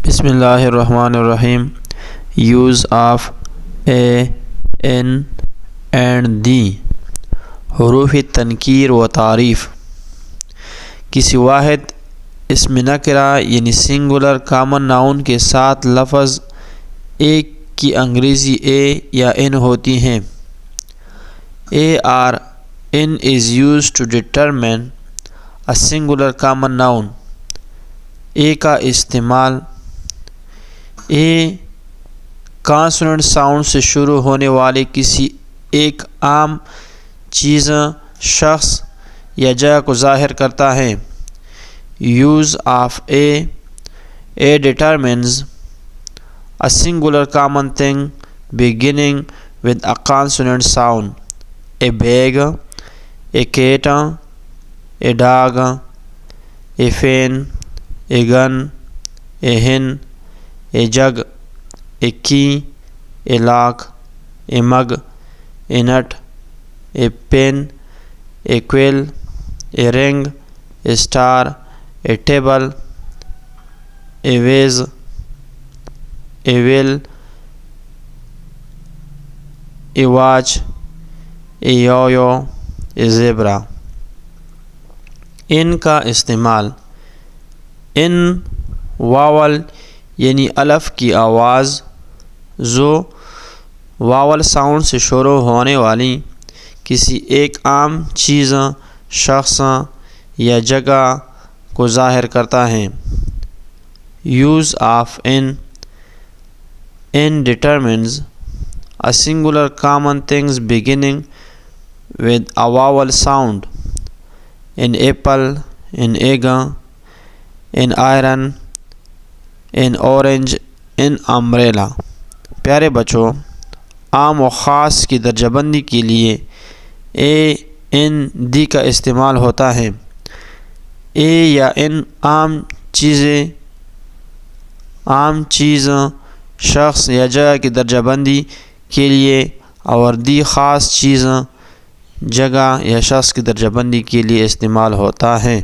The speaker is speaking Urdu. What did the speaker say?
بسم اللہ الرحمن الرحیم. Use of a an and the. حروف تنکیر و تعریف. کسی واحد اسم نکرہ یعنی سنگولر کامن ناؤن کے ساتھ لفظ ایک کی انگریزی اے یا ان ہوتی ہیں. A or an is used to determine a singular common noun. A کا استعمال اے کانسوننٹ ساؤنڈ سے شروع ہونے والے کسی ایک عام چیز، شخص یا جگہ کو ظاہر کرتا ہے. Use of a determines a singular common thing beginning with a consonant sound. A bag, a cat, a dog, a fan, a gun, a hen, a jug, a key, a lock, a mug, a nut, a pen, a quill, a ring, a star, a table, a vase, a wheel, a watch, a yo-yo, a zebra. ان کا استعمال ان واول یعنی الف کی آواز جو واول ساؤنڈ سے شروع ہونے والی کسی ایک عام چیز، شخص یا جگہ کو ظاہر کرتا ہے. Use of in determines a singular common things beginning with a vowel sound. An apple, an egg, an iron, an orange, an umbrella. پیارے بچوں، عام و خاص کی درجہ بندی کے لیے اے ان دی کا استعمال ہوتا ہے. اے یا ان عام چیز، شخص یا جگہ کی درجہ بندی کے لیے اور دی خاص چیز، جگہ یا شخص کی درجہ بندی کے لیے استعمال ہوتا ہے.